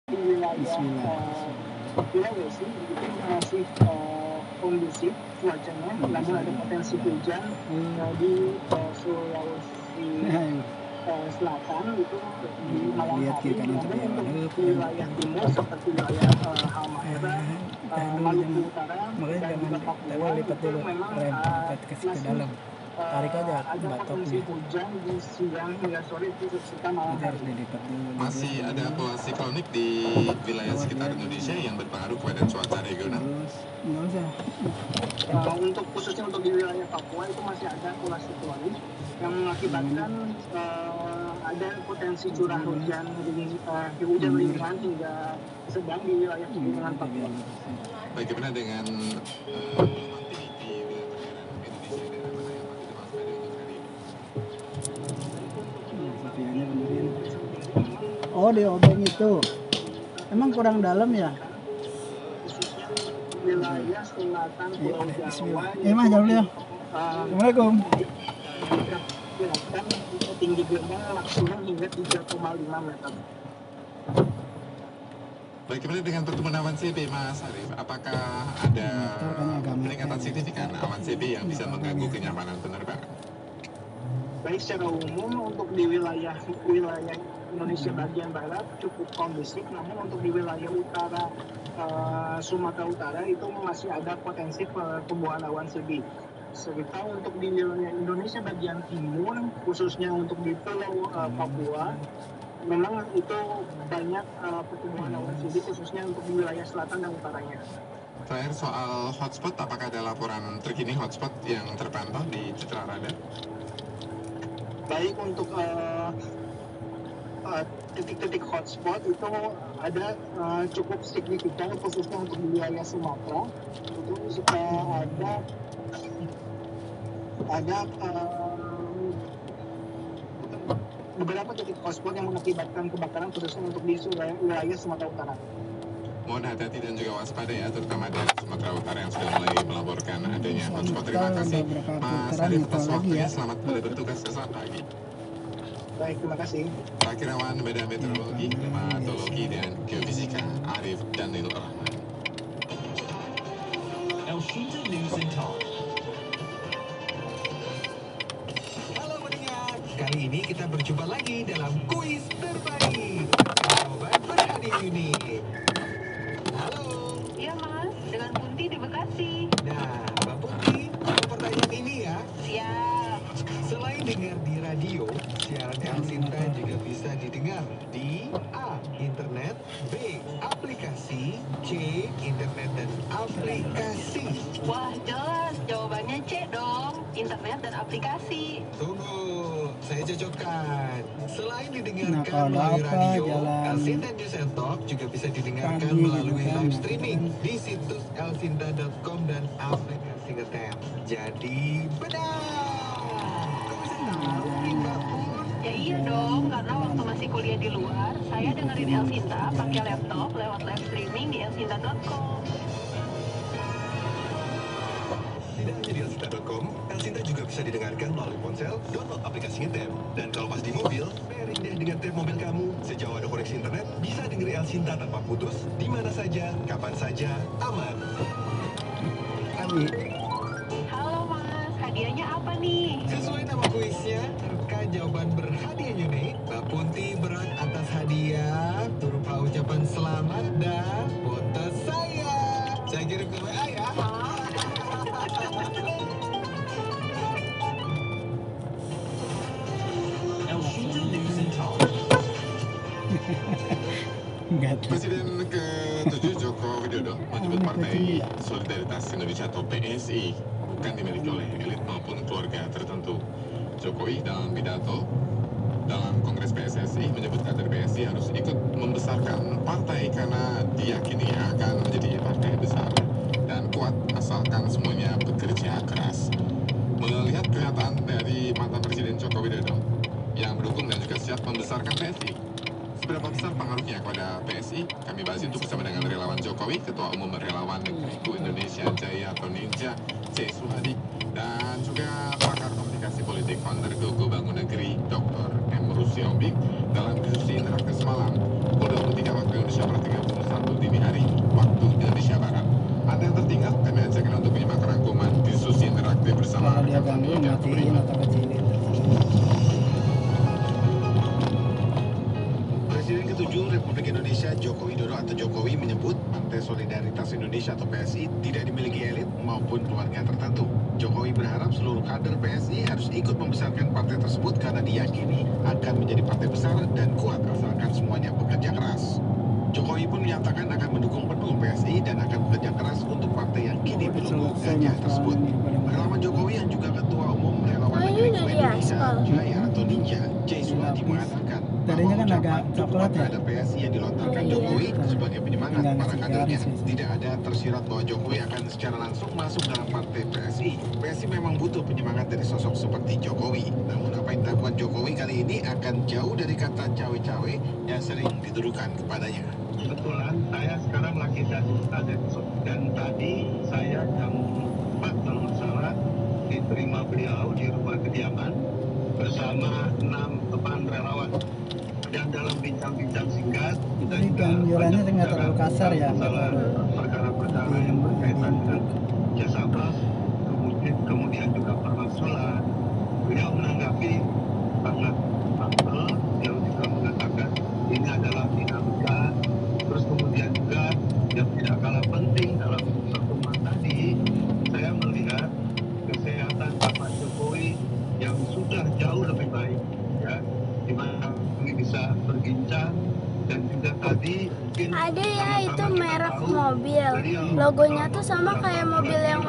di wilayah Bismillah. Sulawesi itu masih kondusif cuacanya, namun ada potensi hujan di Sulawesi Selatan itu di malam Lihat hari. kiri kanan Namun supaya untuk waduh wilayah timur seperti wilayah Halmahera, Maluku Utara, makanya dan jangan juga Papua lipat itu dulu, memang rem kasih ke masih dalam, tarik aja ada potensi batoknya, hujan di siang hingga sore serta malam itu harus hari. dilipat dulu. Masih ada pola siklonik di wilayah sekitar Indonesia yang berpengaruh kepada cuaca regional. Terus nggak usah. Untuk khususnya untuk di wilayah Papua itu masih ada pola siklonik yang mengakibatkan ada potensi curah hujan ringan hingga sedang di wilayah pegunungan Papua. Bagaimana dengan aktivitas di wilayah perairan Indonesia, daerah mana yang patut diwaspadai untuk hari ini? Oh, di obeng itu emang kurang dalam ya? Khususnya wilayah selatan Pulau Jawa. Mah jauh ya. Assalamualaikum. Diperkirakan tinggi gelombang maksimum hingga 3,5 meter. Bagaimana dengan pertumbuhan awan CB, Mas Arif? Apakah ada peningkatan signifikan awan CB yang bisa mengganggu kenyamanan penerbangan? Baik, secara umum untuk di wilayah Indonesia bagian barat cukup kondusif, namun untuk di wilayah utara Sumatera Utara itu masih ada potensi pertumbuhan awan CB. Serta untuk di wilayah Indonesia bagian timur, khususnya untuk di Pulau Papua, memang itu banyak pertumbuhan awan CB khususnya untuk di wilayah selatan dan utaranya. Terakhir soal hotspot, apakah ada laporan terkini hotspot yang terpantau di Citra Radar? Baik, untuk titik-titik hotspot itu ada cukup signifikan khususnya untuk di wilayah Sumatera. Itu ada beberapa titik hotspot yang mengakibatkan kebakaran khususnya untuk di wilayah Sumatera Utara. Mohon hati-hati dan juga waspada ya, terutama dari Sumatera Utara yang sudah mulai melaporkan adanya hotspot. Terima kasih Mas Arif atas waktunya. Selamat kembali bertugas, selamat pagi. Baik, terima kasih. Pak Kirawan Badan Meteorologi, Klimatologi, dan Geofisika Arif Daniel Rahman. Elshinta News and Talk. Halo pendengar, kali ini kita berjumpa lagi dalam kuis terbaik. Jawaban berhadiah unik. Halo. Iya Mas, dengan Punti di Bekasi. Nah, Mbak Putih, jawab pertanyaan ini ya. Siap. Selain dengar di radio, siaran Elshinta juga bisa didengar di A. Internet, B. Aplikasi, C. Internet dan aplikasi. Wah jelas, jawabannya C dong. Internet dan aplikasi. Tunggu, saya cocokkan. Selain didengarkan melalui radio, Elshinta News and Talk juga bisa didengarkan melalui live streaming di situs elsinta.com dan aplikasi Ngetem. Jadi benar. Kok bisa tahu nih Mbak Pun? Ya iya dong, karena waktu masih kuliah di luar, saya dengerin Elshinta pakai laptop lewat live streaming di elsinta.com. Tidak hanya di elsinta.com, Elshinta juga bisa didengarkan melalui ponsel, download aplikasi Ngetem. Dan kalau pas di mobil, pairing deh dengan tab mobil kamu. Sejauh ada koneksi internet, bisa dengerin Elshinta tanpa putus, di mana saja, kapan saja, aman. Halo Mas, hadiahnya apa nih? Sesuai nama kuisnya, serta jawaban berhadiah unik, Mbak Punti berhak atas hadiah berupa ucapan selamat dan foto saya. Saya kirim ke WA ya. Presiden ke-7 Joko Widodo menyebut Partai Solidaritas Indonesia atau PSI bukan dimiliki oleh elit maupun keluarga tertentu. Jokowi dalam pidato dalam Kongres PSSI menyebut kader PSI harus ikut membesarkan partai karena diyakini akan menjadi partai besar dan kuat asalkan semuanya bekerja keras. Melihat pernyataan dari mantan Presiden Joko Widodo yang mendukung dan juga siap membesarkan PSI, seberapa besar pengaruhnya kepada PSI? Kami bahas itu bersama dengan relawan Jokowi, Ketua Umum Relawan Negeriku Indonesia Jaya atau Ninja C. Suhadi, dan juga pakar komunikasi politik founder Gogo Bangun Negeri Dr. M. Rusyombing dalam diskusi interaktif semalam pukul 23 waktu Indonesia Barat Republik Indonesia Joko Widodo atau Jokowi menyebut Partai Solidaritas Indonesia atau PSI tidak dimiliki elit maupun keluarga tertentu. Jokowi berharap seluruh kader PSI harus ikut membesarkan partai tersebut karena diyakini akan menjadi partai besar dan kuat asalkan semuanya bekerja keras. Jokowi pun menyatakan akan mendukung penuh PSI dan akan bekerja keras untuk partai yang kini berlogo gajah tersebut. Relawan Jokowi yang juga Ketua Umum Relawan Negeri Indonesia Jaya atau Ninja, Jay Suwadi mengatakan Tadinya kan agak coklat ya. terhadap PSI yang dilontarkan Jokowi sebagai penyemangat para kadernya. Tidak ada tersirat bahwa Jokowi akan secara langsung masuk dalam partai PSI. PSI memang butuh penyemangat dari sosok seperti Jokowi. Namun apa yang dilakukan Jokowi kali ini akan jauh dari kata cawe-cawe yang sering dituduhkan kepadanya. Kebetulan saya sekarang lagi dan tadi saya jam 4 kalau nggak salah diterima beliau di rumah kediaman bersama 6 relawan. Dan dalam bincang-bincang singkat kita Jadi ganjurannya nggak terlalu kasar ya. perkara-perkara yang berkaitan dengan jasa bas, kemudian juga permaksulan. Beliau menanggapi sangat humble, beliau juga mengatakan ini adalah dinamika. Terus kemudian juga yang tidak kalah penting dalam pertemuan tadi, saya melihat kesehatan Pak Jokowi yang sudah jauh lebih baik, ya, di mana kami bisa berbincang dan juga tadi mungkin Ada ya, sama-sama itu kita merek tahu mobil. beliau Logonya tuh sama kayak mobil yang